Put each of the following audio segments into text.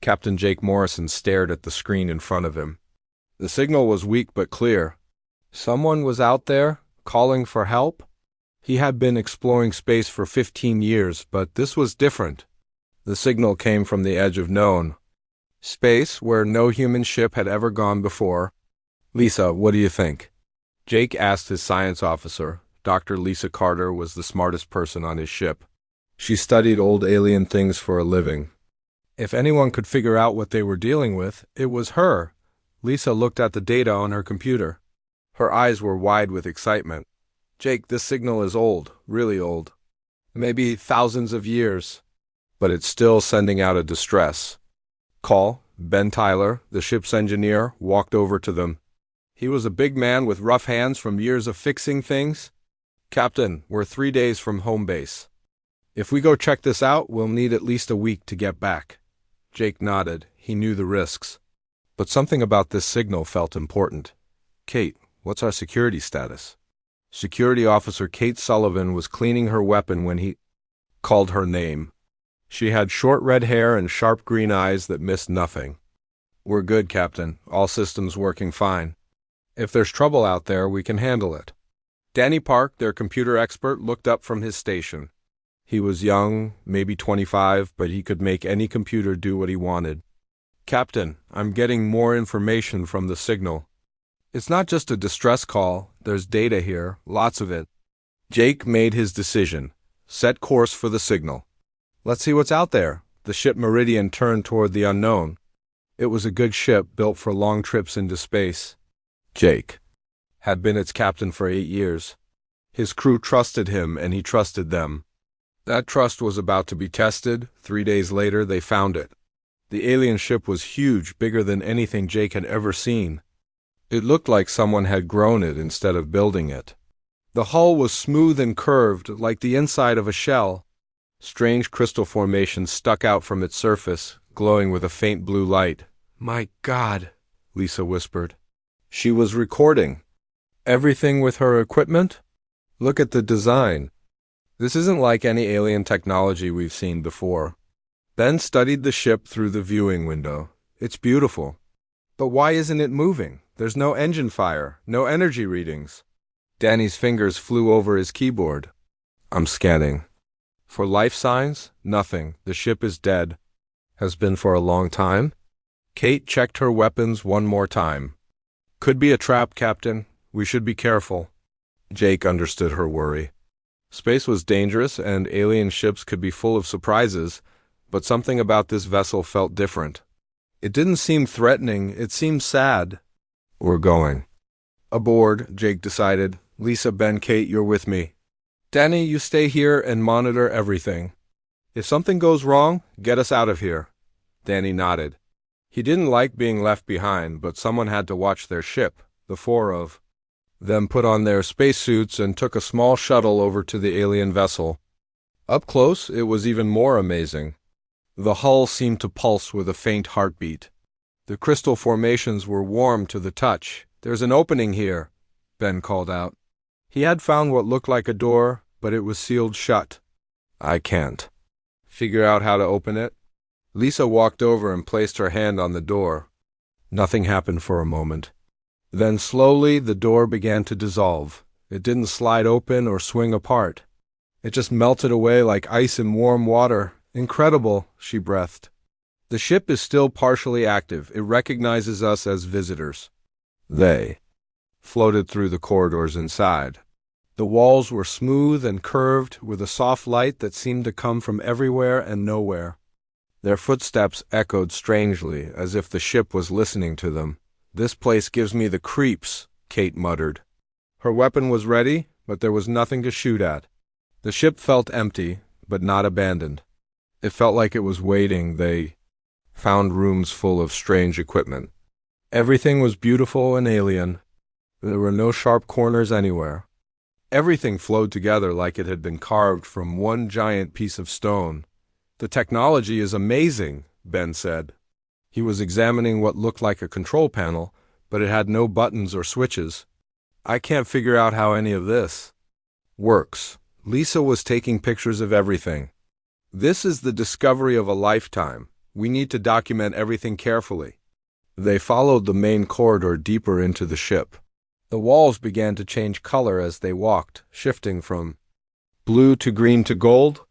Captain Jake Morrison stared at the screen in front of him. The signal was weak but clear. Someone was out there, calling for help? He had been exploring space for 15 years, but this was different. The signal came from the edge of known space, where no human ship had ever gone before. "Lisa, what do you think?" Jake asked his science officer. Dr. Lisa Carter was the smartest person on his ship. She studied old alien things for a living. If anyone could figure out what they were dealing with, it was her. Lisa looked at the data on her computer. Her eyes were wide with excitement. "Jake, this signal is old, really old. Maybe thousands of years. But it's still sending out a distress call." Ben Tyler, the ship's engineer, walked over to them. He was a big man with rough hands from years of fixing things. "Captain, we're 3 days from home base. If we go check this out, we'll need at least a week to get back." Jake nodded. He knew the risks. But something about this signal felt important. "Kate, what's our security status?" Security Officer Kate Sullivan was cleaning her weapon when he called her name. She had short red hair and sharp green eyes that missed nothing. "We're good, Captain. All systems working fine. If there's trouble out there, we can handle it." Danny Park, their computer expert, looked up from his station. He was young, maybe 25, but he could make any computer do what he wanted. "Captain, I'm getting more information from the signal. It's not just a distress call. There's data here, lots of it." Jake made his decision. Set course for the signal. "Let's see what's out there." The ship Meridian turned toward the unknown. It was a good ship built for long trips into space. Jake had been its captain for 8 years. His crew trusted him, and he trusted them. That trust was about to be tested. 3 days later, they found it. The alien ship was huge, bigger than anything Jake had ever seen. It looked like someone had grown it instead of building it. The hull was smooth and curved, like the inside of a shell. Strange crystal formations stuck out from its surface, glowing with a faint blue light. "My God," Lisa whispered. She was recording. "Everything with her equipment? Look at the design. This isn't like any alien technology we've seen before." Ben studied the ship through the viewing window. "It's beautiful. But why isn't it moving? There's no engine fire, no energy readings." Danny's fingers flew over his keyboard. "I'm scanning. For life signs, nothing. The ship is dead. Has been for a long time." Kate checked her weapons one more time. "Could be a trap, Captain. We should be careful." Jake understood her worry. Space was dangerous, and alien ships could be full of surprises, but something about this vessel felt different. It didn't seem threatening, it seemed sad. "We're going." "Aboard," Jake decided. "Lisa, Ben, Kate, you're with me. Danny, you stay here and monitor everything. If something goes wrong, get us out of here." Danny nodded. He didn't like being left behind, but someone had to watch their ship. The 4 of them put on their spacesuits and took a small shuttle over to the alien vessel. Up close, it was even more amazing. The hull seemed to pulse with a faint heartbeat. The crystal formations were warm to the touch. "There's an opening here," Ben called out. He had found what looked like a door, but it was sealed shut. "I can't figure out how to open it." Lisa walked over and placed her hand on the door. Nothing happened for a moment. Then slowly the door began to dissolve. It didn't slide open or swing apart. It just melted away like ice in warm water. "Incredible," she breathed. "The ship is still partially active. It recognizes us as visitors." They floated through the corridors inside. The walls were smooth and curved, with a soft light that seemed to come from everywhere and nowhere. Their footsteps echoed strangely, as if the ship was listening to them. "This place gives me the creeps," Kate muttered. Her weapon was ready, but there was nothing to shoot at. The ship felt empty, but not abandoned. It felt like it was waiting. They found rooms full of strange equipment. Everything was beautiful and alien. There were no sharp corners anywhere. Everything flowed together like it had been carved from one giant piece of stone. "The technology is amazing," Ben said. He was examining what looked like a control panel, but it had no buttons or switches. "I can't figure out how any of this works." Lisa was taking pictures of everything. "This is the discovery of a lifetime. We need to document everything carefully. They followed the main corridor deeper into the ship. The walls began to change color as they walked, shifting from blue to green to gold.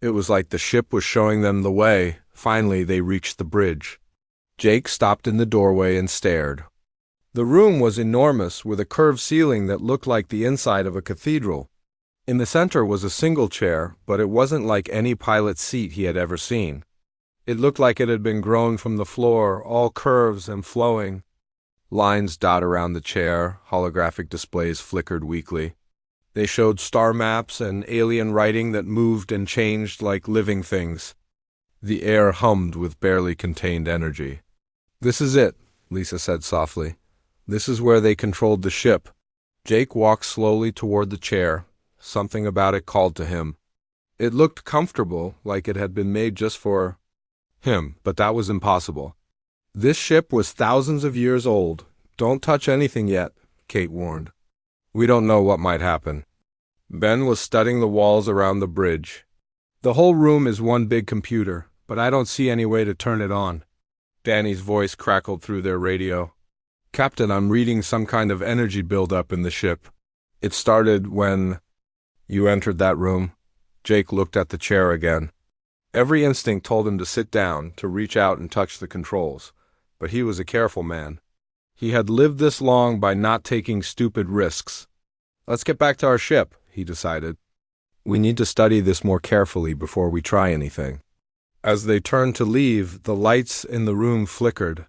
It was like the ship was showing them the way. Finally, they reached the bridge. Jake stopped in the doorway and stared. The room was enormous, with a curved ceiling that looked like the inside of a cathedral. In the center was a single chair, but it wasn't like any pilot's seat he had ever seen. It looked like it had been grown from the floor, all curves and flowing. Lines dot around the chair, holographic displays flickered weakly. They showed star maps and alien writing that moved and changed like living things. The air hummed with barely contained energy. "This is it," Lisa said softly. "This is where they controlled the ship." Jake walked slowly toward the chair. Something about it called to him. It looked comfortable, like it had been made just for him, but that was impossible. This ship was thousands of years old. "Don't touch anything yet," Kate warned. "We don't know what might happen." Ben was studying the walls around the bridge. "The whole room is one big computer, but I don't see any way to turn it on." Danny's voice crackled through their radio. "Captain, I'm reading some kind of energy buildup in the ship. It started when you entered that room." Jake looked at the chair again. Every instinct told him to sit down, to reach out and touch the controls. But he was a careful man. He had lived this long by not taking stupid risks. "Let's get back to our ship," he decided. "We need to study this more carefully before we try anything." As they turned to leave, the lights in the room flickered.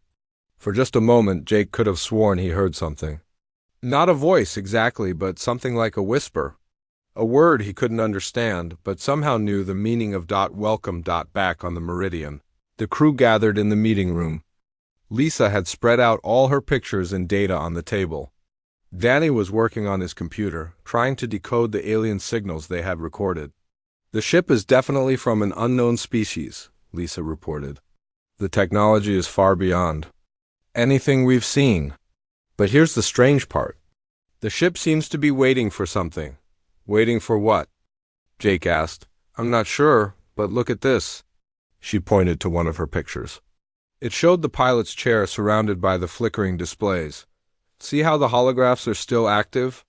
For just a moment, Jake could have sworn he heard something. Not a voice exactly, but something like a whisper. A word he couldn't understand, but somehow knew the meaning of "welcome" back on the Meridian. The crew gathered in the meeting room. Lisa had spread out all her pictures and data on the table. Danny was working on his computer, trying to decode the alien signals they had recorded. "The ship is definitely from an unknown species," Lisa reported. "The technology is far beyond anything we've seen." But here's the strange part. The ship seems to be waiting for something. "Waiting for what?" Jake asked. "I'm not sure, but look at this." She pointed to one of her pictures. It showed the pilot's chair surrounded by the flickering displays. "See how the holographs are still active?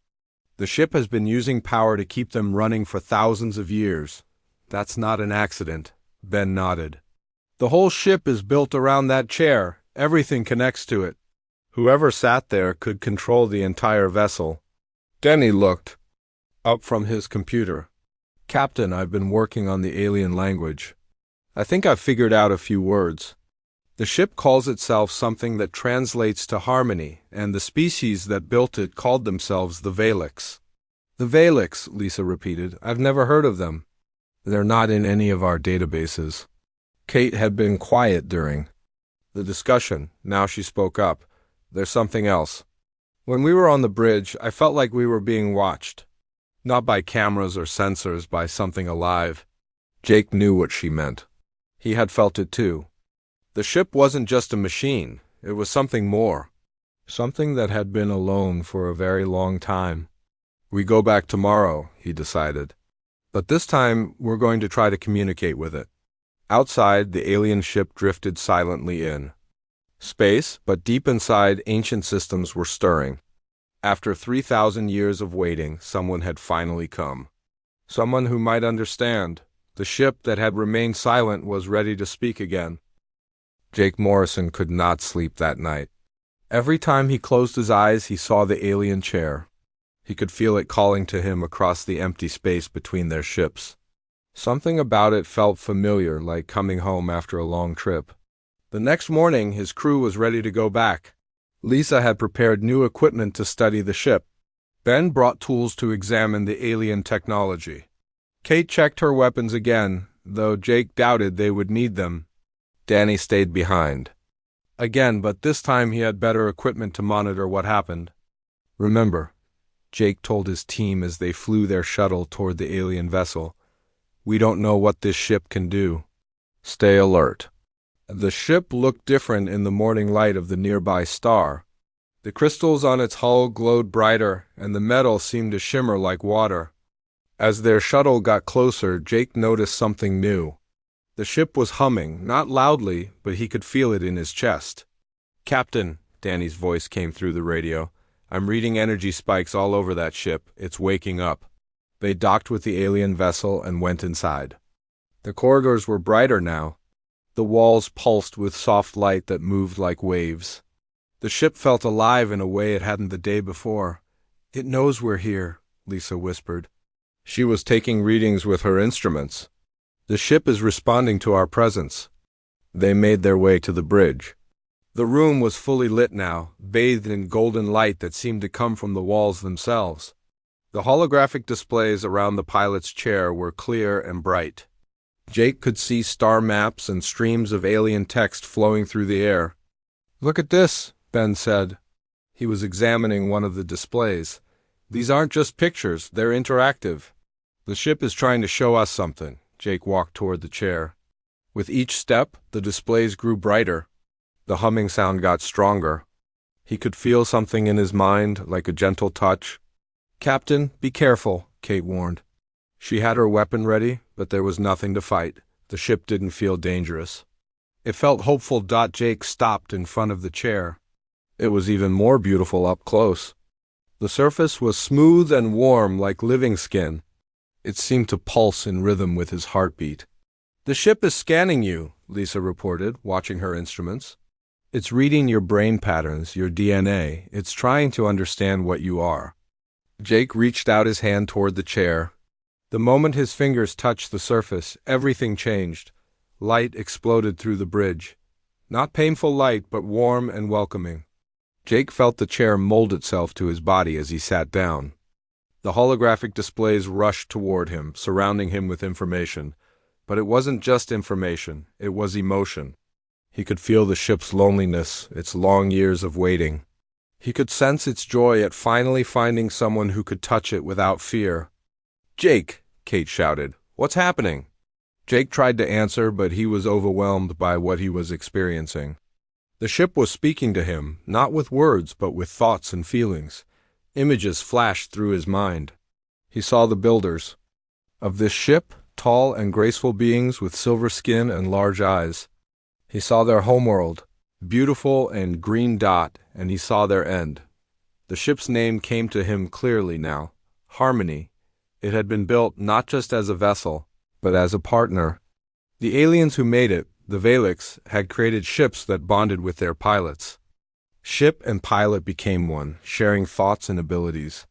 The ship has been using power to keep them running for thousands of years." "That's not an accident," Ben nodded. "The whole ship is built around that chair. Everything connects to it. Whoever sat there could control the entire vessel." Denny looked up from his computer. "Captain, I've been working on the alien language. I think I've figured out a few words. The ship calls itself something that translates to harmony, and the species that built it called themselves the Valix." "The Valix," Lisa repeated. "I've never heard of them." "They're not in any of our databases." Kate had been quiet during the discussion. Now she spoke up. "There's something else. When we were on the bridge, I felt like we were being watched. Not by cameras or sensors, by something alive." Jake knew what she meant. He had felt it too. The ship wasn't just a machine. It was something more. Something that had been alone for a very long time. "We go back tomorrow," he decided. "But this time, we're going to try to communicate with it." Outside, the alien ship drifted silently in. Space, but deep inside, ancient systems were stirring. After 3,000 years of waiting, someone had finally come. Someone who might understand. The ship that had remained silent was ready to speak again. Jake Morrison could not sleep that night. Every time he closed his eyes, he saw the alien chair. He could feel it calling to him across the empty space between their ships. Something about it felt familiar, like coming home after a long trip. The next morning, his crew was ready to go back. Lisa had prepared new equipment to study the ship. Ben brought tools to examine the alien technology. Kate checked her weapons again, though Jake doubted they would need them. Danny stayed behind. Again, but this time he had better equipment to monitor what happened. "Remember," Jake told his team as they flew their shuttle toward the alien vessel, "we don't know what this ship can do. Stay alert." The ship looked different in the morning light of the nearby star. The crystals on its hull glowed brighter, and the metal seemed to shimmer like water. As their shuttle got closer, Jake noticed something new. The ship was humming, not loudly, but he could feel it in his chest. "Captain," Danny's voice came through the radio, "I'm reading energy spikes all over that ship. It's waking up." They docked with the alien vessel and went inside. The corridors were brighter now. The walls pulsed with soft light that moved like waves. The ship felt alive in a way it hadn't the day before. "It knows we're here," Lisa whispered. She was taking readings with her instruments. "The ship is responding to our presence." They made their way to the bridge. The room was fully lit now, bathed in golden light that seemed to come from the walls themselves. The holographic displays around the pilot's chair were clear and bright. Jake could see star maps and streams of alien text flowing through the air. "Look at this," Ben said. He was examining one of the displays. "These aren't just pictures, they're interactive." "The ship is trying to show us something." Jake walked toward the chair. With each step, the displays grew brighter. The humming sound got stronger. He could feel something in his mind, like a gentle touch. "Captain, be careful," Kate warned. She had her weapon ready, but there was nothing to fight. The ship didn't feel dangerous. It felt hopeful. Jake stopped in front of the chair. It was even more beautiful up close. The surface was smooth and warm like living skin. It seemed to pulse in rhythm with his heartbeat. "The ship is scanning you," Lisa reported, watching her instruments. "It's reading your brain patterns, your DNA. It's trying to understand what you are." Jake reached out his hand toward the chair. The moment his fingers touched the surface, everything changed. Light exploded through the bridge. Not painful light, but warm and welcoming. Jake felt the chair mold itself to his body as he sat down. The holographic displays rushed toward him, surrounding him with information. But it wasn't just information, it was emotion. He could feel the ship's loneliness, its long years of waiting. He could sense its joy at finally finding someone who could touch it without fear. "Jake," Kate shouted, "what's happening?" Jake tried to answer, but he was overwhelmed by what he was experiencing. The ship was speaking to him, not with words, but with thoughts and feelings. Images flashed through his mind. He saw the builders of this ship, tall and graceful beings with silver skin and large eyes. He saw their homeworld, beautiful and green dot, and he saw their end. The ship's name came to him clearly now, Harmony. It had been built not just as a vessel, but as a partner. The aliens who made it, the Valix, had created ships that bonded with their pilots. Ship and pilot became one, sharing thoughts and abilities.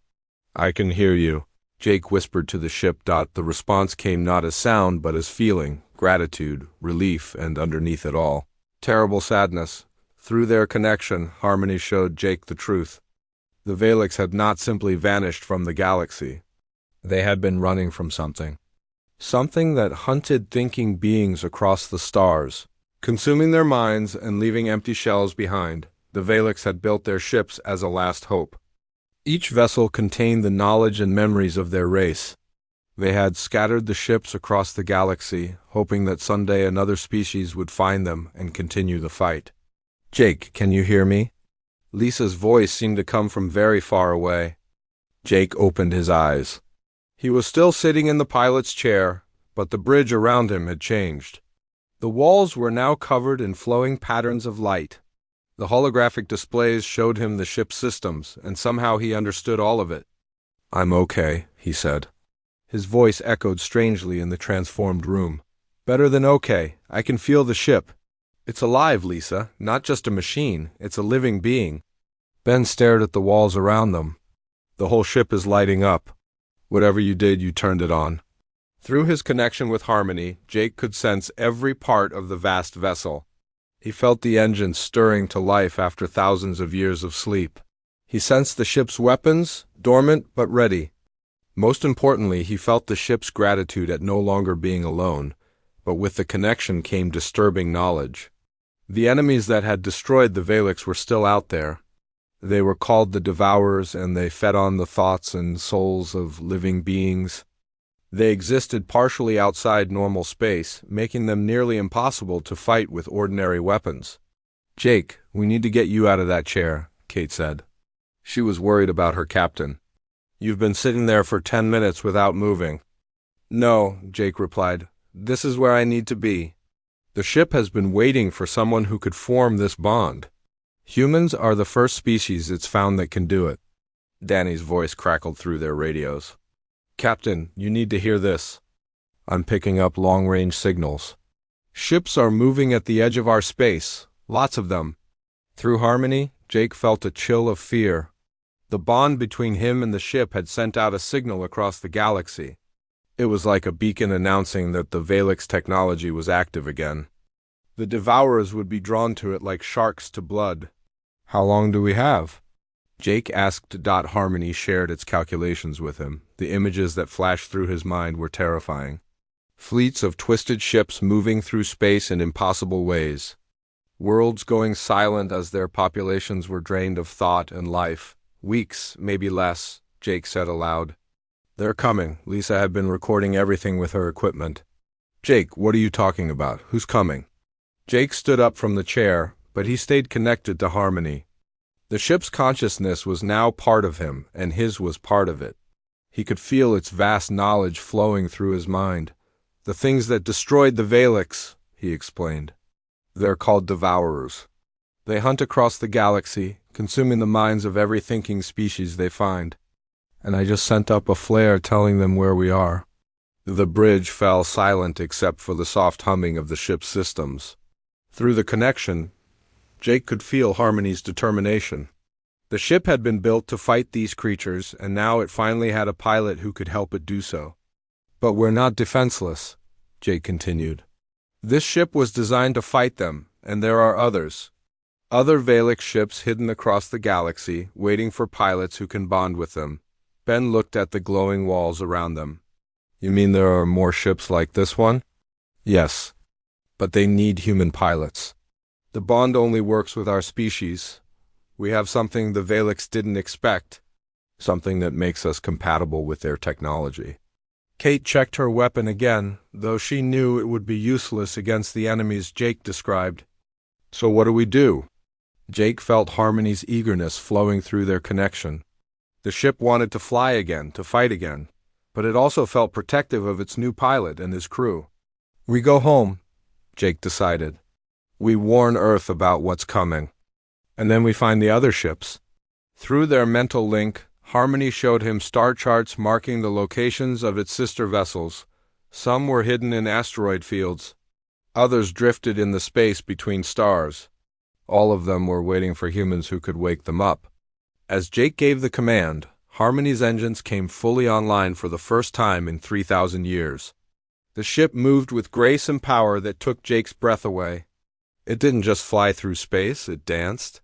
"I can hear you," Jake whispered to the ship. The response came not as sound, but as feeling, gratitude, relief, and underneath it all, terrible sadness. Through their connection, Harmony showed Jake the truth. The Valix had not simply vanished from the galaxy. They had been running from something. Something that hunted thinking beings across the stars, consuming their minds and leaving empty shells behind. The Valix had built their ships as a last hope. Each vessel contained the knowledge and memories of their race. They had scattered the ships across the galaxy, hoping that someday another species would find them and continue the fight. "Jake, can you hear me?" Lisa's voice seemed to come from very far away. Jake opened his eyes. He was still sitting in the pilot's chair, but the bridge around him had changed. The walls were now covered in flowing patterns of light. The holographic displays showed him the ship's systems, and somehow he understood all of it. "I'm okay," he said. His voice echoed strangely in the transformed room. "Better than okay. I can feel the ship. It's alive, Lisa. Not just a machine. It's a living being." Ben stared at the walls around them. "The whole ship is lighting up. Whatever you did, you turned it on." Through his connection with Harmony, Jake could sense every part of the vast vessel. He felt the engines stirring to life after thousands of years of sleep. He sensed the ship's weapons, dormant but ready. Most importantly, he felt the ship's gratitude at no longer being alone, but with the connection came disturbing knowledge. The enemies that had destroyed the Valix were still out there. They were called the Devourers, and they fed on the thoughts and souls of living beings. They existed partially outside normal space, making them nearly impossible to fight with ordinary weapons. "Jake, we need to get you out of that chair," Kate said. She was worried about her captain. "You've been sitting there for 10 minutes without moving." "No," Jake replied. This is where I need to be. The ship has been waiting for someone who could form this bond. Humans are the first species it's found that can do it. Danny's voice crackled through their radios. Captain, you need to hear this. I'm picking up long-range signals. Ships are moving at the edge of our space, lots of them. Through harmony, Jake felt a chill of fear. The bond between him and the ship had sent out a signal across the galaxy. It was like a beacon announcing that the Valix technology was active again. The Devourers would be drawn to it like sharks to blood. How long do we have? Jake asked. Harmony shared its calculations with him. The images that flashed through his mind were terrifying. Fleets of twisted ships moving through space in impossible ways. Worlds going silent as their populations were drained of thought and life. Weeks, maybe less, Jake said aloud. They're coming. Lisa had been recording everything with her equipment. Jake, what are you talking about? Who's coming? Jake stood up from the chair, but he stayed connected to Harmony. The ship's consciousness was now part of him, and his was part of it. He could feel its vast knowledge flowing through his mind. The things that destroyed the Valix, he explained. They're called Devourers. They hunt across the galaxy, consuming the minds of every thinking species they find. And I just sent up a flare telling them where we are. The bridge fell silent except for the soft humming of the ship's systems. Through the connection, Jake could feel Harmony's determination. The ship had been built to fight these creatures, and now it finally had a pilot who could help it do so. But we're not defenseless, Jake continued. This ship was designed to fight them, and there are others. Other Valix ships hidden across the galaxy, waiting for pilots who can bond with them. Ben looked at the glowing walls around them. You mean there are more ships like this one? Yes, but they need human pilots. The bond only works with our species. We have something the Valix didn't expect, something that makes us compatible with their technology. Kate checked her weapon again, though she knew it would be useless against the enemies Jake described. So what do we do? Jake felt Harmony's eagerness flowing through their connection. The ship wanted to fly again, to fight again, but it also felt protective of its new pilot and his crew. We go home, Jake decided. We warn Earth about what's coming. And then we find the other ships. Through their mental link, Harmony showed him star charts marking the locations of its sister vessels. Some were hidden in asteroid fields. Others drifted in the space between stars. All of them were waiting for humans who could wake them up. As Jake gave the command, Harmony's engines came fully online for the first time in 3,000 years. The ship moved with grace and power that took Jake's breath away. It didn't just fly through space, it danced.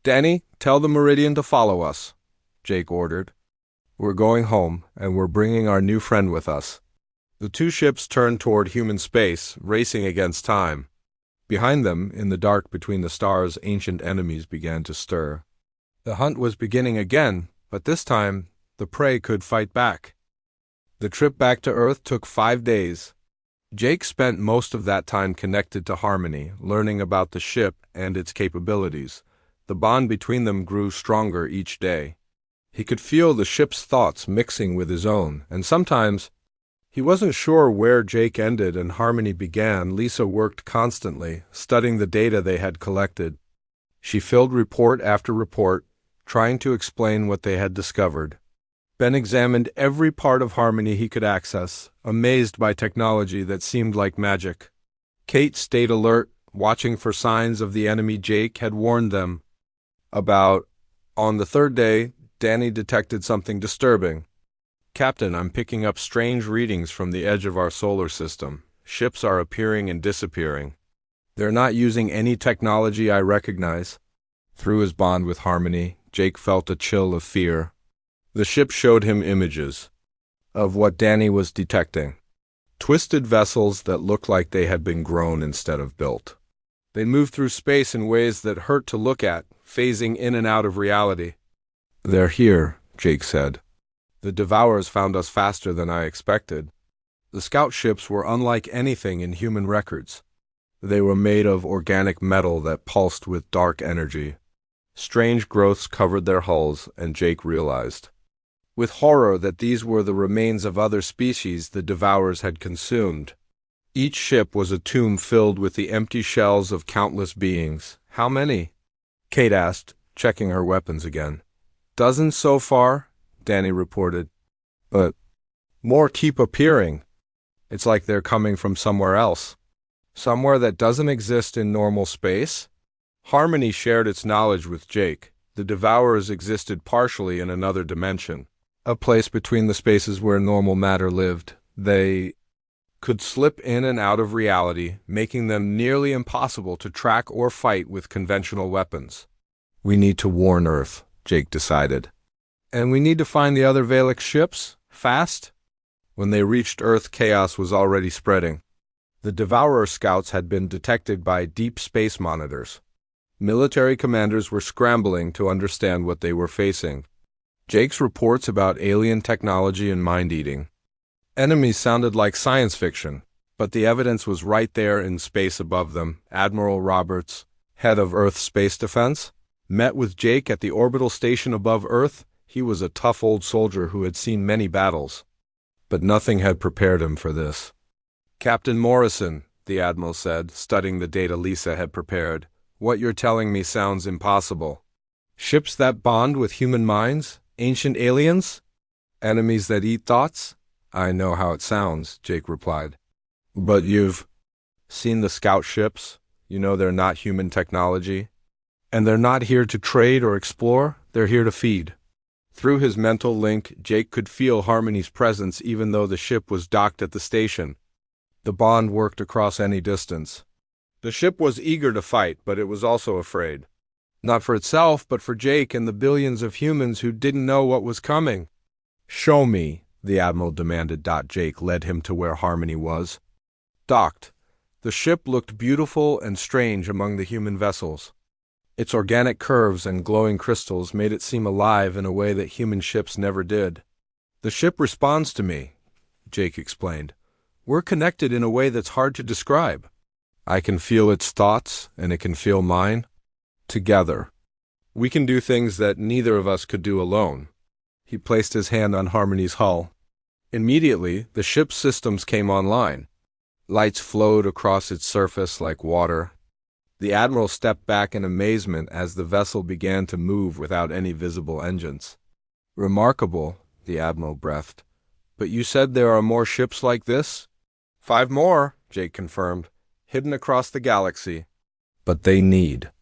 Danny, tell the Meridian to follow us, Jake ordered. We're going home, and we're bringing our new friend with us. The two ships turned toward human space, racing against time. Behind them, in the dark between the stars, ancient enemies began to stir. The hunt was beginning again, but this time, the prey could fight back. The trip back to Earth took 5 days. Jake spent most of that time connected to Harmony, learning about the ship and its capabilities. The bond between them grew stronger each day. He could feel the ship's thoughts mixing with his own, and sometimes he wasn't sure where Jake ended and Harmony began. Lisa worked constantly, studying the data they had collected. She filled report after report, trying to explain what they had discovered. Ben examined every part of Harmony he could access, amazed by technology that seemed like magic. Kate stayed alert, watching for signs of the enemy Jake had warned them about. On the third day, Danny detected something disturbing. Captain, I'm picking up strange readings from the edge of our solar system. Ships are appearing and disappearing. They're not using any technology I recognize. Through his bond with Harmony, Jake felt a chill of fear. The ship showed him images of what Danny was detecting. Twisted vessels that looked like they had been grown instead of built. They moved through space in ways that hurt to look at, phasing in and out of reality. They're here, Jake said. The Devourers found us faster than I expected. The scout ships were unlike anything in human records. They were made of organic metal that pulsed with dark energy. Strange growths covered their hulls, and Jake realized with horror that these were the remains of other species the Devourers had consumed. Each ship was a tomb filled with the empty shells of countless beings. How many? Kate asked, checking her weapons again. Dozens so far, Danny reported. But more keep appearing. It's like they're coming from somewhere else. Somewhere that doesn't exist in normal space? Harmony shared its knowledge with Jake. The Devourers existed partially in another dimension, a place between the spaces where normal matter lived. They could slip in and out of reality, making them nearly impossible to track or fight with conventional weapons. We need to warn Earth, Jake decided. And we need to find the other Valix ships? Fast? When they reached Earth, chaos was already spreading. The Devourer scouts had been detected by deep space monitors. Military commanders were scrambling to understand what they were facing. Jake's reports about alien technology and mind-eating. Enemies sounded like science fiction, but the evidence was right there in space above them. Admiral Roberts, head of Earth Space Defense, met with Jake at the orbital station above Earth. He was a tough old soldier who had seen many battles, but nothing had prepared him for this. Captain Morrison, the Admiral said, studying the data Lisa had prepared, what you're telling me sounds impossible. Ships that bond with human minds? Ancient aliens? Enemies that eat thoughts? I know how it sounds, Jake replied. But you've seen the scout ships? You know they're not human technology. And they're not here to trade or explore, they're here to feed. Through his mental link, Jake could feel Harmony's presence even though the ship was docked at the station. The bond worked across any distance. The ship was eager to fight, but it was also afraid. Not for itself, but for Jake and the billions of humans who didn't know what was coming. Show me, the Admiral demanded. Jake led him to where Harmony was. Docked. The ship looked beautiful and strange among the human vessels. Its organic curves and glowing crystals made it seem alive in a way that human ships never did. The ship responds to me, Jake explained. We're connected in a way that's hard to describe. I can feel its thoughts, and it can feel mine. Together. We can do things that neither of us could do alone. He placed his hand on Harmony's hull. Immediately, the ship's systems came online. Lights flowed across its surface like water. The Admiral stepped back in amazement as the vessel began to move without any visible engines. Remarkable, the Admiral breathed. But you said there are more ships like this? 5 more, Jake confirmed, hidden across the galaxy. But they need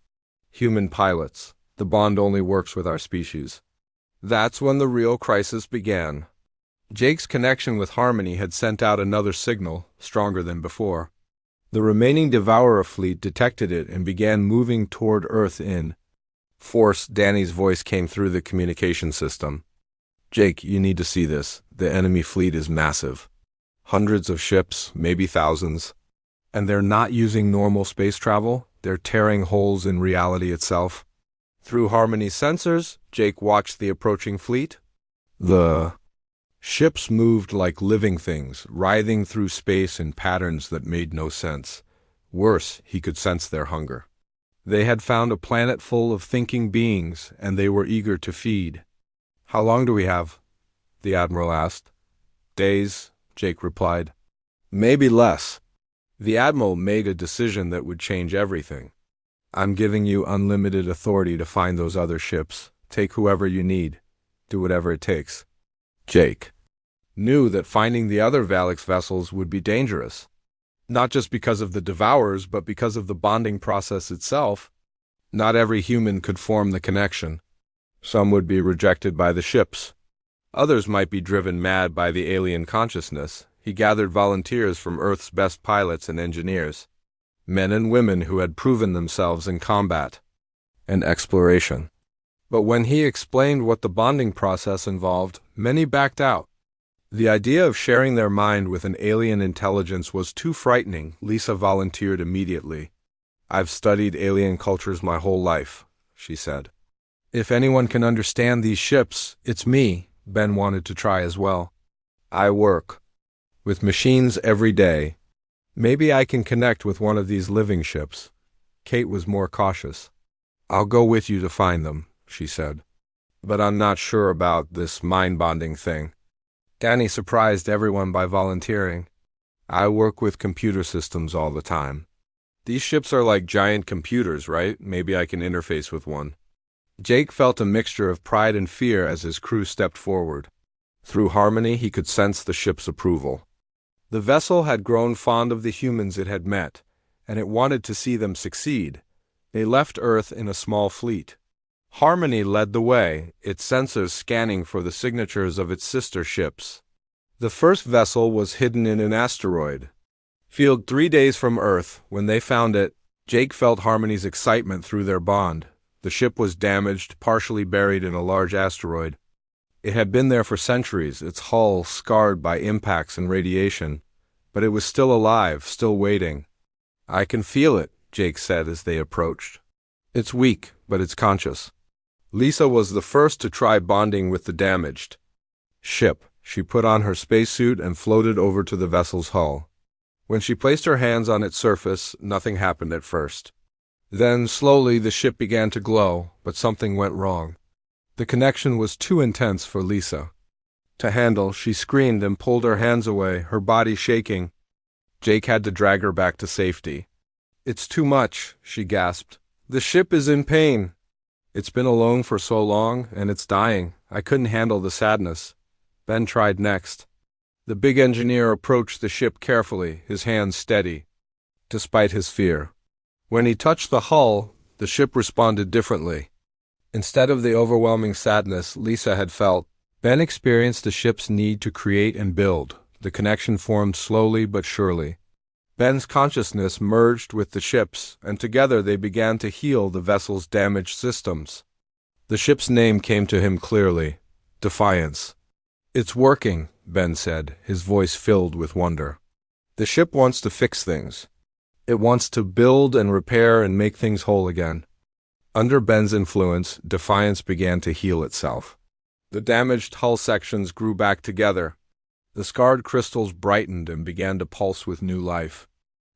human pilots. The bond only works with our species. That's when the real crisis began. Jake's connection with Harmony had sent out another signal, stronger than before. The remaining Devourer fleet detected it and began moving toward Earth in force. Danny's voice came through the communication system. Jake, you need to see this. The enemy fleet is massive. Hundreds of ships, maybe thousands. And they're not using normal space travel. They're tearing holes in reality itself. Through Harmony's sensors, Jake watched the approaching fleet. The ships moved like living things, writhing through space in patterns that made no sense. Worse, he could sense their hunger. They had found a planet full of thinking beings, and they were eager to feed. How long do we have? The Admiral asked. Days, Jake replied. Maybe less. The Admiral made a decision that would change everything. I'm giving you unlimited authority to find those other ships. Take whoever you need. Do whatever it takes. Jake knew that finding the other Valix vessels would be dangerous. Not just because of the Devourers, but because of the bonding process itself. Not every human could form the connection. Some would be rejected by the ships. Others might be driven mad by the alien consciousness. He gathered volunteers from Earth's best pilots and engineers. Men and women who had proven themselves in combat and exploration. But when he explained what the bonding process involved, many backed out. The idea of sharing their mind with an alien intelligence was too frightening. Lisa volunteered immediately. I've studied alien cultures my whole life, she said. If anyone can understand these ships, it's me. Ben wanted to try as well. I work with machines every day. Maybe I can connect with one of these living ships. Kate was more cautious. I'll go with you to find them, she said. But I'm not sure about this mind-bonding thing. Danny surprised everyone by volunteering. I work with computer systems all the time. These ships are like giant computers, right? Maybe I can interface with one. Jake felt a mixture of pride and fear as his crew stepped forward. Through harmony, he could sense the ship's approval. The vessel had grown fond of the humans it had met, and it wanted to see them succeed. They left Earth in a small fleet. Harmony led the way, its sensors scanning for the signatures of its sister ships. The first vessel was hidden in an asteroid field 3 days from Earth. When they found it, Jake felt Harmony's excitement through their bond. The ship was damaged, partially buried in a large asteroid. It had been there for centuries, its hull scarred by impacts and radiation, but it was still alive, still waiting. I can feel it, Jake said as they approached. It's weak, but it's conscious. Lisa was the first to try bonding with the damaged ship. She put on her spacesuit and floated over to the vessel's hull. When she placed her hands on its surface, nothing happened at first. Then, slowly, the ship began to glow, but something went wrong. The connection was too intense for Lisa to handle. She screamed and pulled her hands away, her body shaking. Jake had to drag her back to safety. It's too much, she gasped. The ship is in pain. It's been alone for so long, and it's dying. I couldn't handle the sadness. Ben tried next. The big engineer approached the ship carefully, his hands steady, despite his fear. When he touched the hull, the ship responded differently. Instead of the overwhelming sadness Lisa had felt, Ben experienced the ship's need to create and build. The connection formed slowly but surely. Ben's consciousness merged with the ship's, and together they began to heal the vessel's damaged systems. The ship's name came to him clearly: Defiance. It's working, Ben said, his voice filled with wonder. The ship wants to fix things. It wants to build and repair and make things whole again. Under Ben's influence, Defiance began to heal itself. The damaged hull sections grew back together. The scarred crystals brightened and began to pulse with new life.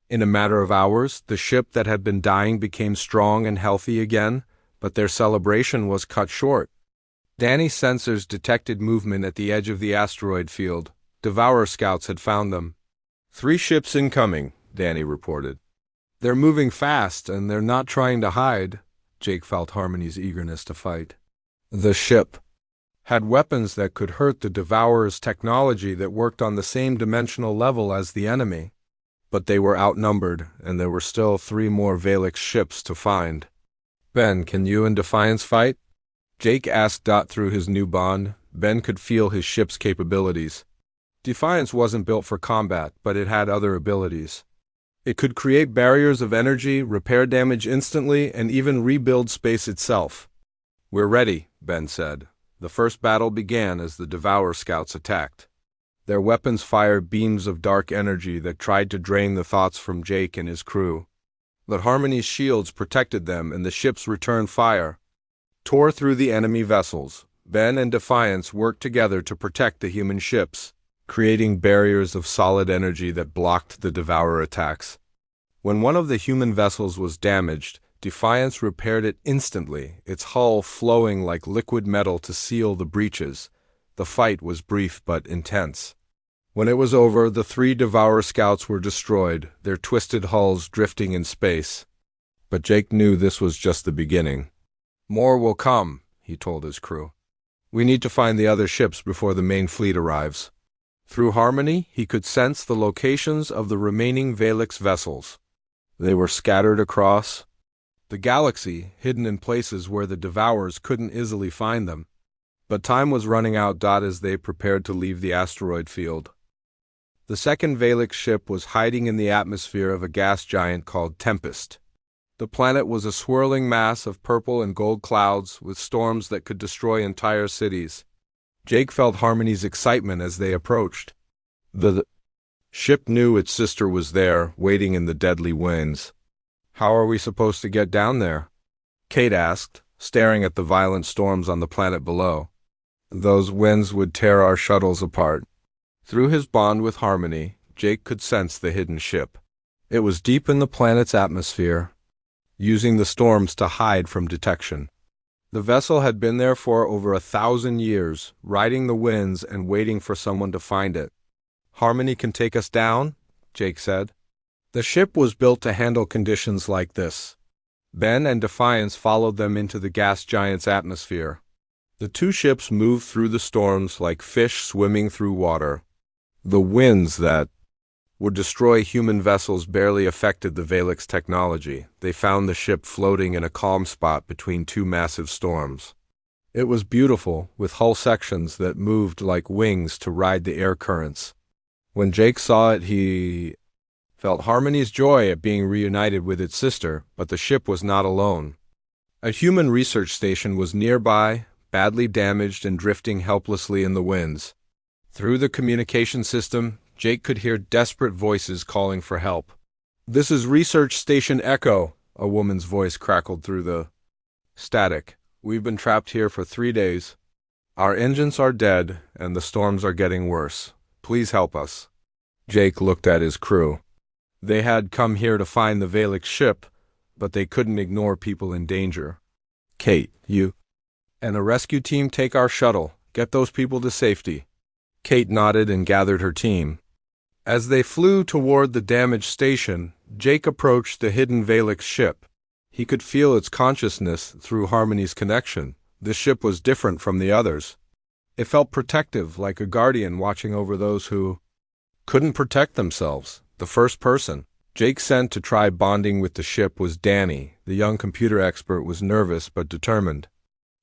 In a matter of hours, the ship that had been dying became strong and healthy again, but their celebration was cut short. Danny's sensors detected movement at the edge of the asteroid field. Devourer scouts had found them. 3 ships incoming, Danny reported. They're moving fast, and they're not trying to hide. Jake felt Harmony's eagerness to fight. The ship had weapons that could hurt the Devourer's technology that worked on the same dimensional level as the enemy. But they were outnumbered, and there were still 3 more Valix ships to find. Ben, can you and Defiance fight? Jake asked through his new bond. Ben could feel his ship's capabilities. Defiance wasn't built for combat, but it had other abilities. It could create barriers of energy, repair damage instantly, and even rebuild space itself. We're ready, Ben said. The first battle began as the Devourer scouts attacked. Their weapons fired beams of dark energy that tried to drain the thoughts from Jake and his crew. But Harmony's shields protected them, and the ship's return fire tore through the enemy vessels. Ben and Defiance worked together to protect the human ships, creating barriers of solid energy that blocked the Devourer attacks. When one of the human vessels was damaged, Defiance repaired it instantly, its hull flowing like liquid metal to seal the breaches. The fight was brief but intense. When it was over, the 3 Devourer scouts were destroyed, their twisted hulls drifting in space. But Jake knew this was just the beginning. More will come, he told his crew. We need to find the other ships before the main fleet arrives. Through Harmony, he could sense the locations of the remaining Valix vessels. They were scattered across the galaxy, hidden in places where the Devourers couldn't easily find them. But time was running out. As they prepared to leave the asteroid field, the second Valix ship was hiding in the atmosphere of a gas giant called Tempest. The planet was a swirling mass of purple and gold clouds with storms that could destroy entire cities. Jake felt Harmony's excitement as they approached. The ship knew its sister was there, waiting in the deadly winds. How are we supposed to get down there? Kate asked, staring at the violent storms on the planet below. Those winds would tear our shuttles apart. Through his bond with Harmony, Jake could sense the hidden ship. It was deep in the planet's atmosphere, using the storms to hide from detection. The vessel had been there for over 1,000 years, riding the winds and waiting for someone to find it. Harmony can take us down? Jake said. The ship was built to handle conditions like this. Ben and Defiance followed them into the gas giant's atmosphere. The two ships moved through the storms like fish swimming through water. The winds that would destroy human vessels barely affected the Valix technology. They found the ship floating in a calm spot between two massive storms. It was beautiful, with hull sections that moved like wings to ride the air currents. When Jake saw it, he felt Harmony's joy at being reunited with its sister, but the ship was not alone. A human research station was nearby, badly damaged and drifting helplessly in the winds. Through the communication system, Jake could hear desperate voices calling for help. "This is Research Station Echo," a woman's voice crackled through the static. "We've been trapped here for 3 days. Our engines are dead, and the storms are getting worse. Please help us." Jake looked at his crew. They had come here to find the Valix ship, but they couldn't ignore people in danger. "Kate, you and a rescue team take our shuttle. Get those people to safety." Kate nodded and gathered her team. As they flew toward the damaged station, Jake approached the hidden Valix ship. He could feel its consciousness through Harmony's connection. This ship was different from the others. It felt protective, like a guardian watching over those who couldn't protect themselves. The first person Jake sent to try bonding with the ship was Danny. The young computer expert was nervous but determined.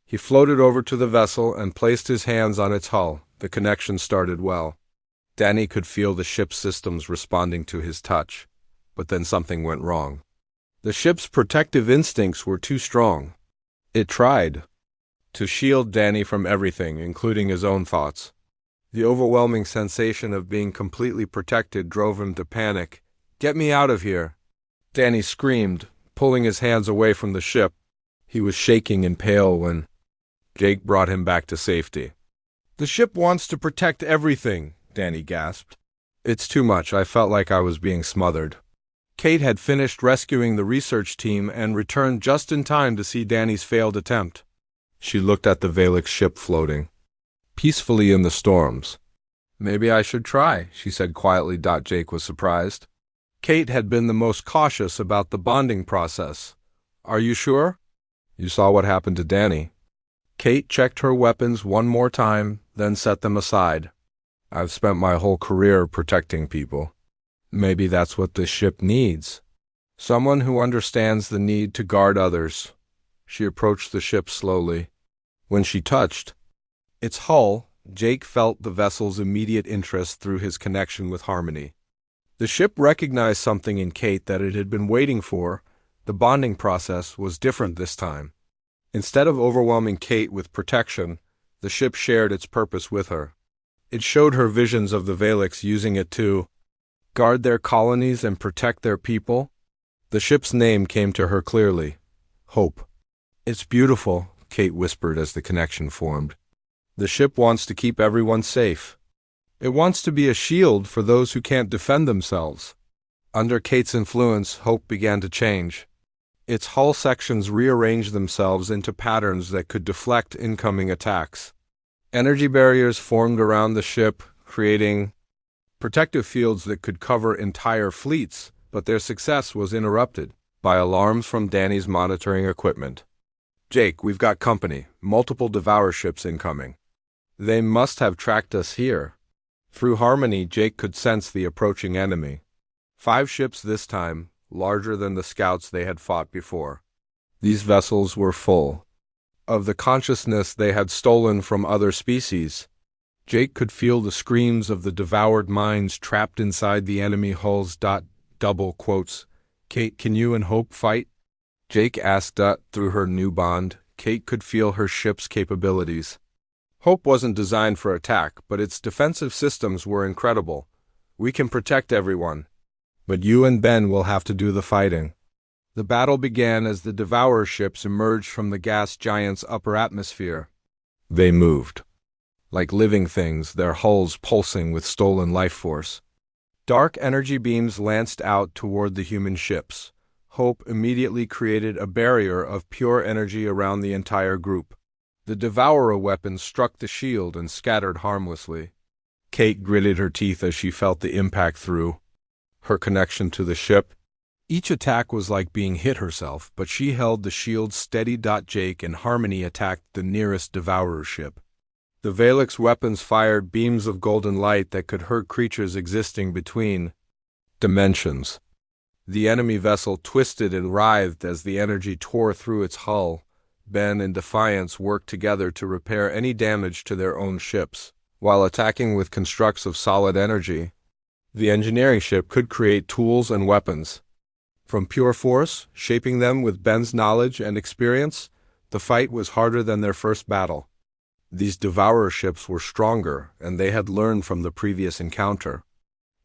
He floated over to the vessel and placed his hands on its hull. The connection started well. Danny could feel the ship's systems responding to his touch, but then something went wrong. The ship's protective instincts were too strong. It tried to shield Danny from everything, including his own thoughts. The overwhelming sensation of being completely protected drove him to panic. "Get me out of here!" Danny screamed, pulling his hands away from the ship. He was shaking and pale when Jake brought him back to safety. "The ship wants to protect everything," Danny gasped. "It's too much. I felt like I was being smothered." Kate had finished rescuing the research team and returned just in time to see Danny's failed attempt. She looked at the Valix ship floating peacefully in the storms. "Maybe I should try," she said quietly. Jake was surprised. Kate had been the most cautious about the bonding process. "Are you sure? You saw what happened to Danny." Kate checked her weapons one more time, then set them aside. "I've spent my whole career protecting people. Maybe that's what this ship needs. Someone who understands the need to guard others." She approached the ship slowly. When she touched its hull, Jake felt the vessel's immediate interest through his connection with Harmony. The ship recognized something in Kate that it had been waiting for. The bonding process was different this time. Instead of overwhelming Kate with protection, the ship shared its purpose with her. It showed her visions of the Valix using it to guard their colonies and protect their people. The ship's name came to her clearly: Hope. "It's beautiful," Kate whispered as the connection formed. "The ship wants to keep everyone safe. It wants to be a shield for those who can't defend themselves." Under Kate's influence, Hope began to change. Its hull sections rearranged themselves into patterns that could deflect incoming attacks. Energy barriers formed around the ship, creating protective fields that could cover entire fleets, but their success was interrupted by alarms from Danny's monitoring equipment. "Jake, we've got company. Multiple Devour ships incoming. They must have tracked us here." Through Harmony, Jake could sense the approaching enemy. 5 ships this time, larger than the scouts they had fought before. These vessels were full of the consciousness they had stolen from other species. Jake could feel the screams of the devoured minds trapped inside the enemy hulls. Double quotes. "Kate, can you and Hope fight?" Jake asked. Through her new bond, Kate could feel her ship's capabilities. Hope wasn't designed for attack, but its defensive systems were incredible. "We can protect everyone, but you and Ben will have to do the fighting." The battle began as the Devourer ships emerged from the gas giant's upper atmosphere. They moved like living things, their hulls pulsing with stolen life force. Dark energy beams lanced out toward the human ships. Hope immediately created a barrier of pure energy around the entire group. The Devourer weapons struck the shield and scattered harmlessly. Kate gritted her teeth as she felt the impact through her connection to the ship. Each attack was like being hit herself, but she held the shield steady. Jake and Harmony attacked the nearest Devourer ship. The Valek's weapons fired beams of golden light that could hurt creatures existing between dimensions. The enemy vessel twisted and writhed as the energy tore through its hull. Ben and Defiance worked together to repair any damage to their own ships, while attacking with constructs of solid energy. The engineering ship could create tools and weapons. From pure force, shaping them with Ben's knowledge and experience, the fight was harder than their first battle. These Devourer ships were stronger, and they had learned from the previous encounter.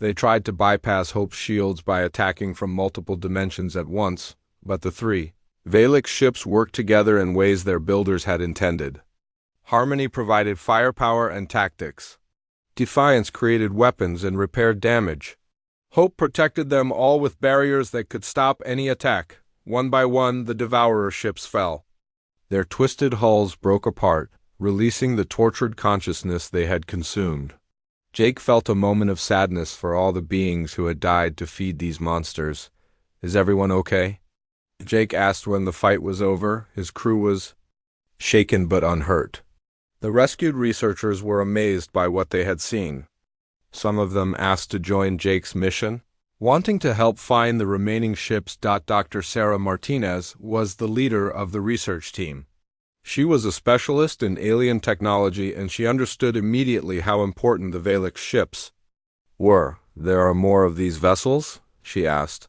They tried to bypass Hope's shields by attacking from multiple dimensions at once, but the three Valek ships worked together in ways their builders had intended. Harmony provided firepower and tactics. Defiance created weapons and repaired damage. Hope protected them all with barriers that could stop any attack. One by one, the Devourer ships fell. Their twisted hulls broke apart, releasing the tortured consciousness they had consumed. Jake felt a moment of sadness for all the beings who had died to feed these monsters. "Is everyone okay?" Jake asked when the fight was over. His crew was shaken but unhurt. The rescued researchers were amazed by what they had seen. Some of them asked to join Jake's mission, wanting to help find the remaining ships. Dr. Sarah Martinez was the leader of the research team. She was a specialist in alien technology, and she understood immediately how important the Valek ships were. "There are more of these vessels?" she asked.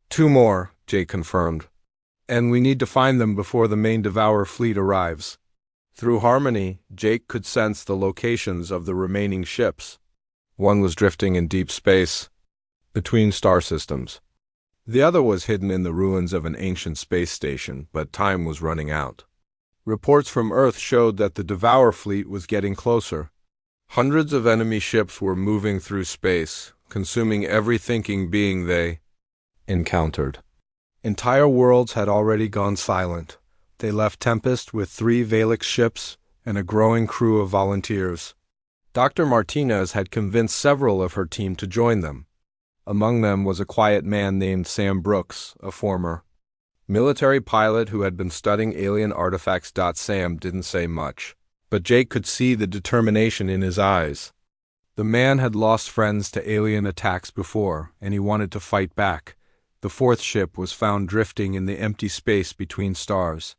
"Two more," Jake confirmed. "And we need to find them before the main Devourer fleet arrives." Through Harmony, Jake could sense the locations of the remaining ships. One was drifting in deep space, between star systems. The other was hidden in the ruins of an ancient space station, but time was running out. Reports from Earth showed that the Devourer fleet was getting closer. Hundreds of enemy ships were moving through space, consuming every thinking being they encountered. Entire worlds had already gone silent. They left Tempest with 3 Valek ships and a growing crew of volunteers. Dr. Martinez had convinced several of her team to join them. Among them was a quiet man named Sam Brooks, a former military pilot who had been studying alien artifacts. Sam didn't say much, but Jake could see the determination in his eyes. The man had lost friends to alien attacks before, and he wanted to fight back. The 4th ship was found drifting in the empty space between stars.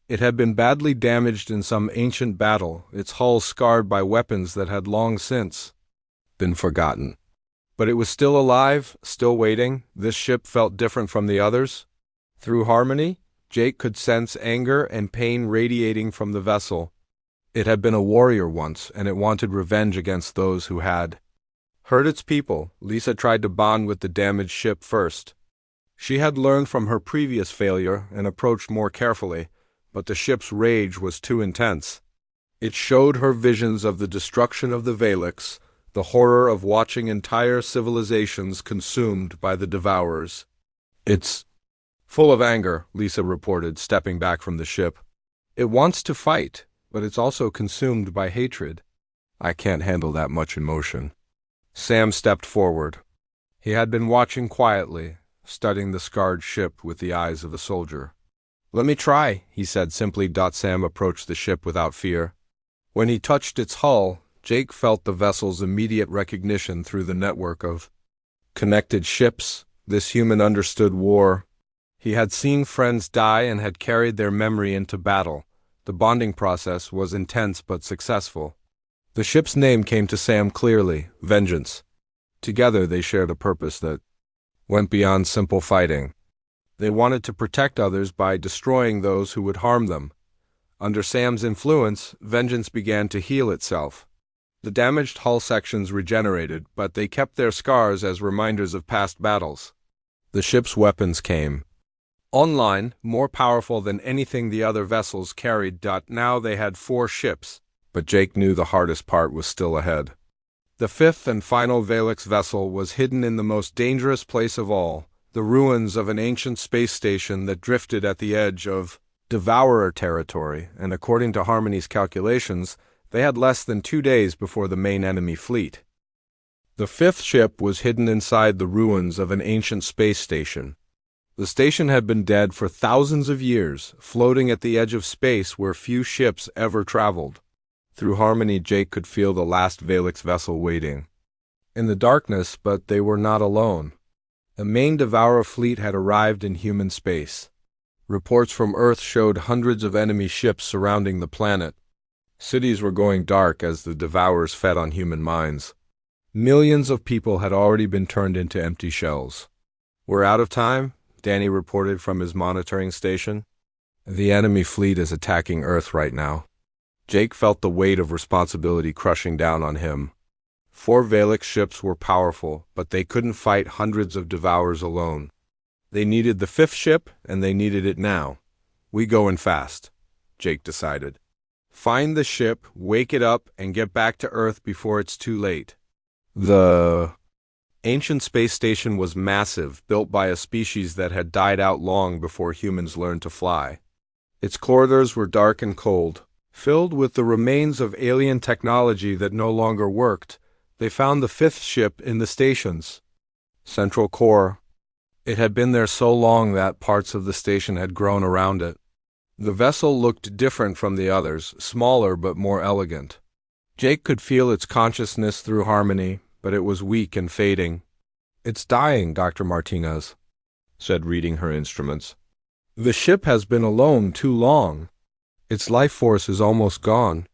It had been badly damaged in some ancient battle, its hull scarred by weapons that had long since been forgotten. But it was still alive, still waiting. This ship felt different from the others. Through Harmony, Jake could sense anger and pain radiating from the vessel. It had been a warrior once, and it wanted revenge against those who had hurt its people. Lisa tried to bond with the damaged ship first. She had learned from her previous failure and approached more carefully, but the ship's rage was too intense. It showed her visions of the destruction of the Valeks, the horror of watching entire civilizations consumed by the Devourers. "It's full of anger," Lisa reported, stepping back from the ship. "It wants to fight, but it's also consumed by hatred." "I can't handle that much emotion." Sam stepped forward. He had been watching quietly, studying the scarred ship with the eyes of a soldier. "Let me try," he said simply. Sam approached the ship without fear. When he touched its hull, Jake felt the vessel's immediate recognition through the network of connected ships. This human understood war. He had seen friends die and had carried their memory into battle. The bonding process was intense but successful. The ship's name came to Sam clearly: Vengeance. Together they shared a purpose that went beyond simple fighting. They wanted to protect others by destroying those who would harm them. Under Sam's influence, Vengeance began to heal itself. The damaged hull sections regenerated, but they kept their scars as reminders of past battles. The ship's weapons came online, more powerful than anything the other vessels carried. Now they had 4 ships, but Jake knew the hardest part was still ahead. The 5th and final Valek's vessel was hidden in the most dangerous place of all, the ruins of an ancient space station that drifted at the edge of Devourer territory, and according to Harmony's calculations, they had less than 2 days before the main enemy fleet The fifth ship was hidden inside the ruins of an ancient space station. The station had been dead for thousands of years, floating at the edge of space where few ships ever traveled. Through harmony, Jake could feel the last Valix vessel waiting. In the darkness, but they were not alone. The main Devourer fleet had arrived in human space. Reports from Earth showed hundreds of enemy ships surrounding the planet. Cities were going dark as the Devourers fed on human minds. Millions of people had already been turned into empty shells. "We're out of time," Danny reported from his monitoring station. "The enemy fleet is attacking Earth right now." Jake felt the weight of responsibility crushing down on him. 4 Valix ships were powerful, but they couldn't fight hundreds of Devourers alone. They needed the 5th ship, and they needed it now. "We going fast," Jake decided. "Find the ship, wake it up, and get back to Earth before it's too late." The ancient space station was massive, built by a species that had died out long before humans learned to fly. Its corridors were dark and cold, filled with the remains of alien technology that no longer worked. They found the 5th ship in the station's central core. It had been there so long that parts of the station had grown around it. The vessel looked different from the others, smaller but more elegant. Jake could feel its consciousness through harmony, but it was weak and fading. "It's dying," Dr. Martinez said, reading her instruments. "The ship has been alone too long. Its life force is almost gone."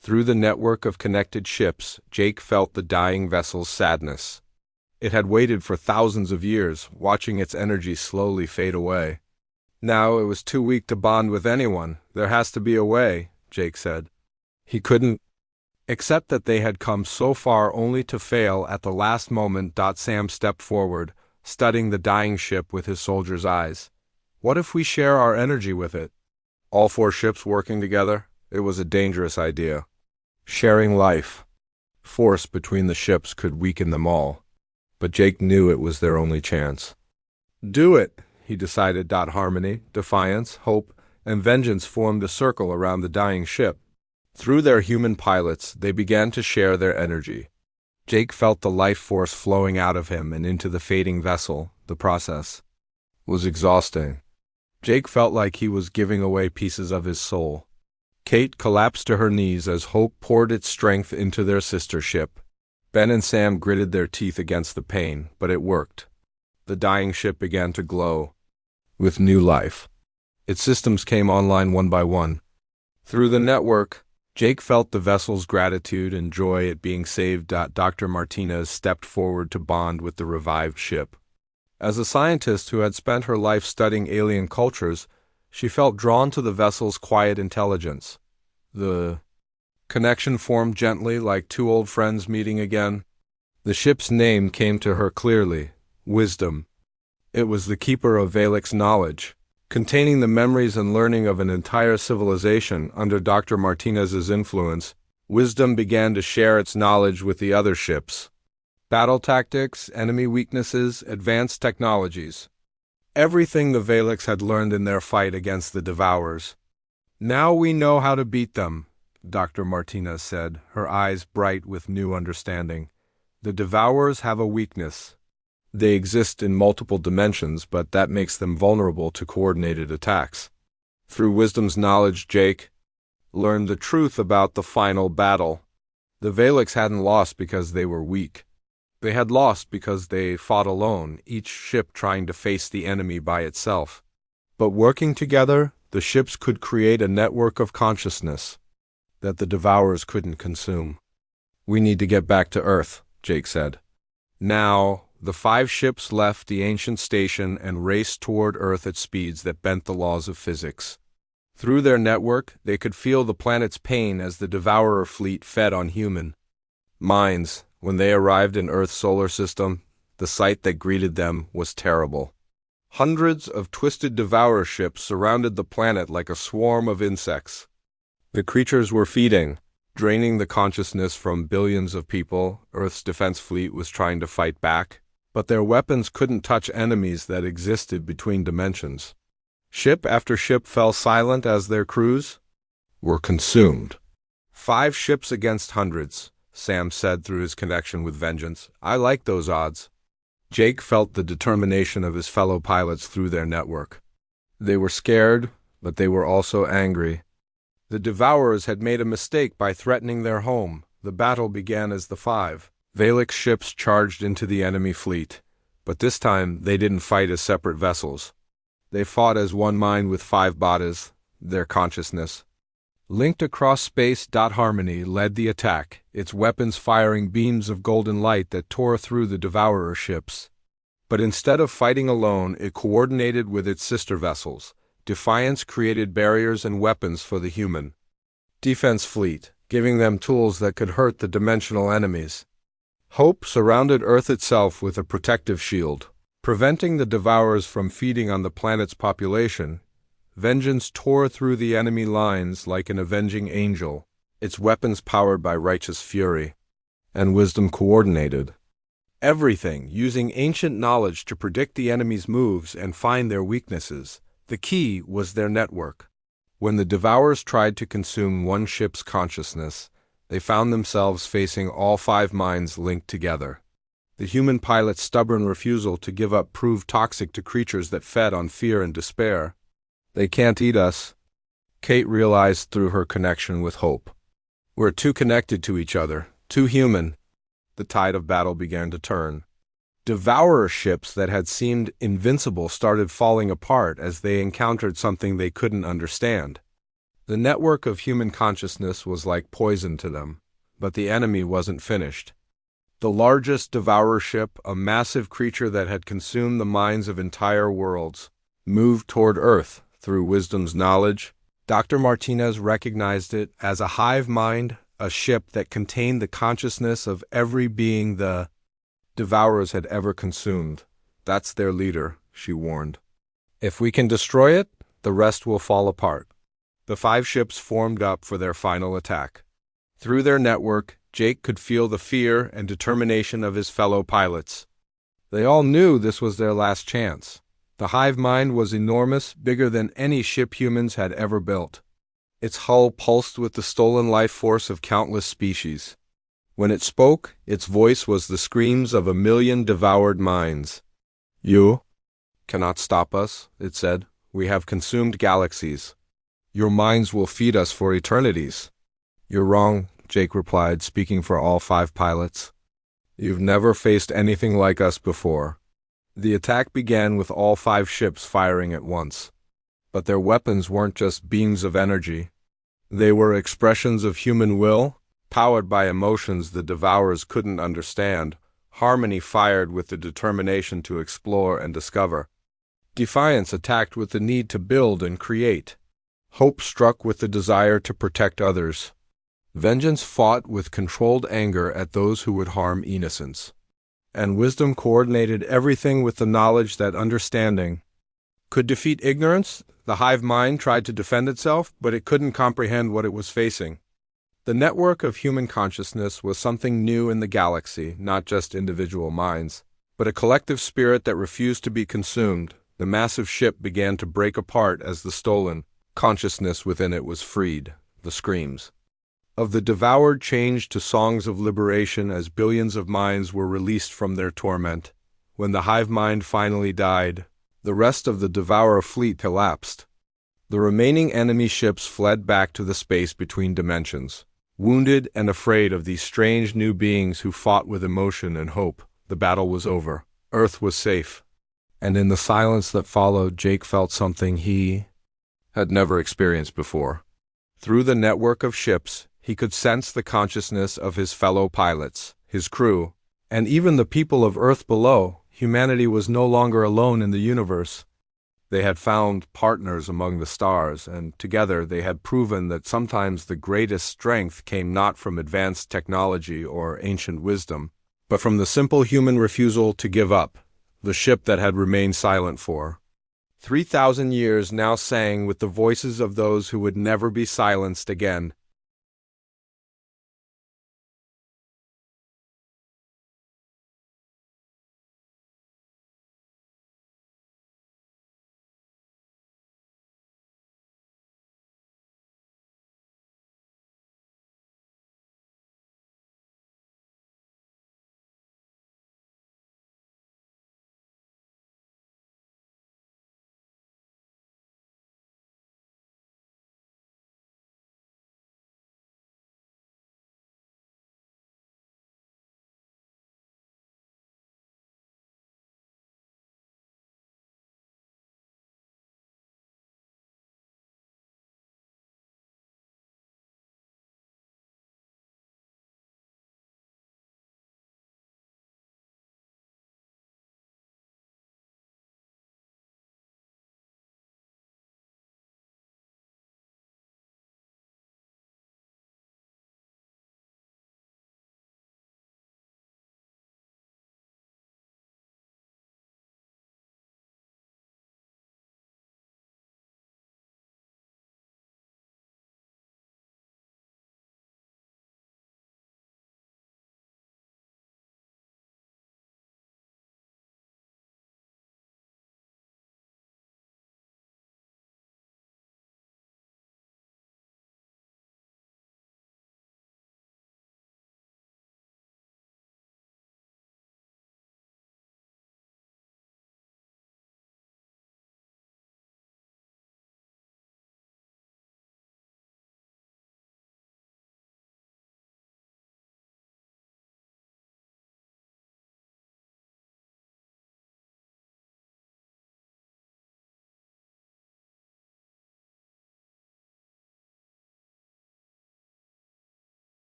Through the network of connected ships, Jake felt the dying vessel's sadness. It had waited for thousands of years, watching its energy slowly fade away. Now it was too weak to bond with anyone. "There has to be a way," Jake said. He couldn't accept that they had come so far only to fail at the last moment. Sam stepped forward, studying the dying ship with his soldier's eyes. "What if we share our energy with it?" All 4 ships working together? It was a dangerous idea. Sharing life force between the ships could weaken them all. But Jake knew it was their only chance. "Do it," he decided. Harmony, defiance, hope, and vengeance formed a circle around the dying ship. Through their human pilots, they began to share their energy. Jake felt the life force flowing out of him and into the fading vessel. The process was exhausting. Jake felt like he was giving away pieces of his soul. Kate collapsed to her knees as hope poured its strength into their sister ship. Ben and Sam gritted their teeth against the pain, but it worked. The dying ship began to glow with new life. Its systems came online one by one. Through the network, Jake felt the vessel's gratitude and joy at being saved. Dr. Martinez stepped forward to bond with the revived ship. As a scientist who had spent her life studying alien cultures, she felt drawn to the vessel's quiet intelligence. The connection formed gently, like 2 old friends meeting again. The ship's name came to her clearly: Wisdom. It was the keeper of Valix knowledge, containing the memories and learning of an entire civilization. Under Dr. Martinez's influence, Wisdom began to share its knowledge with the other ships. Battle tactics, enemy weaknesses, advanced technologies. Everything the Valix had learned in their fight against the Devourers. "Now we know how to beat them," Dr. Martinez said, her eyes bright with new understanding. "The Devourers have a weakness. They exist in multiple dimensions, but that makes them vulnerable to coordinated attacks." Through Wisdom's knowledge, Jake learned the truth about the final battle. The Valix hadn't lost because they were weak. They had lost because they fought alone, each ship trying to face the enemy by itself. But working together, the ships could create a network of consciousness that the Devourers couldn't consume. "We need to get back to Earth," Jake said. Now, the 5 ships left the ancient station and raced toward Earth at speeds that bent the laws of physics. Through their network, they could feel the planet's pain as the Devourer fleet fed on human minds. When they arrived in Earth's solar system, the sight that greeted them was terrible. Hundreds of twisted Devourer ships surrounded the planet like a swarm of insects. The creatures were feeding, draining the consciousness from billions of people. Earth's defense fleet was trying to fight back, but their weapons couldn't touch enemies that existed between dimensions. Ship after ship fell silent as their crews were consumed. 5 ships against hundreds. Sam said through his connection with Vengeance. I like those odds. Jake felt the determination of his fellow pilots through their network. They were scared, but they were also angry. The Devourers had made a mistake by threatening their home. The battle began as the 5 Valix ships charged into the enemy fleet, but this time they didn't fight as separate vessels. They fought as one mind with 5 bodies, their consciousness. Linked across space, Harmony led the attack, its weapons firing beams of golden light that tore through the Devourer ships. But instead of fighting alone, it coordinated with its sister vessels. Defiance created barriers and weapons for the human defense fleet, giving them tools that could hurt the dimensional enemies. Hope surrounded Earth itself with a protective shield, preventing the Devourers from feeding on the planet's population. Vengeance tore through the enemy lines like an avenging angel, its weapons powered by righteous fury, and wisdom coordinated everything, using ancient knowledge to predict the enemy's moves and find their weaknesses. The key was their network. When the Devourers tried to consume one ship's consciousness, they found themselves facing all 5 minds linked together. The human pilot's stubborn refusal to give up proved toxic to creatures that fed on fear and despair. They can't eat us, Kate realized through her connection with Hope. We're too connected to each other, too human. The tide of battle began to turn. Devourer ships that had seemed invincible started falling apart as they encountered something they couldn't understand. The network of human consciousness was like poison to them, but the enemy wasn't finished. The largest Devourer ship, a massive creature that had consumed the minds of entire worlds, moved toward Earth through wisdom's knowledge. Dr. Martinez recognized it as a hive mind, a ship that contained the consciousness of every being the Devourers had ever consumed. That's their leader, she warned. If we can destroy it, the rest will fall apart. The 5 ships formed up for their final attack. Through their network, Jake could feel the fear and determination of his fellow pilots. They all knew this was their last chance. The hive mind was enormous, bigger than any ship humans had ever built. Its hull pulsed with the stolen life force of countless species. When it spoke, its voice was the screams of 1,000,000 devoured minds. You cannot stop us, it said. We have consumed galaxies. Your minds will feed us for eternities. You're wrong, Jake replied, speaking for all 5 pilots. You've never faced anything like us before. The attack began with all 5 ships firing at once. But their weapons weren't just beams of energy. They were expressions of human will, powered by emotions the Devourers couldn't understand. Harmony fired with the determination to explore and discover. Defiance attacked with the need to build and create. Hope struck with the desire to protect others. Vengeance fought with controlled anger at those who would harm innocents. And wisdom coordinated everything with the knowledge that understanding could defeat ignorance. The hive mind tried to defend itself, but it couldn't comprehend what it was facing. The network of human consciousness was something new in the galaxy, not just individual minds, but a collective spirit that refused to be consumed. The massive ship began to break apart as the stolen consciousness within it was freed. The screams of the devoured changed to songs of liberation as billions of minds were released from their torment. When the hive mind finally died, the rest of the devourer fleet collapsed. The remaining enemy ships fled back to the space between dimensions. Wounded and afraid of these strange new beings who fought with emotion and hope, the battle was over. Earth was safe. And in the silence that followed, Jake felt something he had never experienced before. Through the network of ships, he could sense the consciousness of his fellow pilots, his crew, and even the people of Earth below. Humanity was no longer alone in the universe. They had found partners among the stars, and together they had proven that sometimes the greatest strength came not from advanced technology or ancient wisdom, but from the simple human refusal to give up, the ship that had remained silent for 3,000 years now sang with the voices of those who would never be silenced again.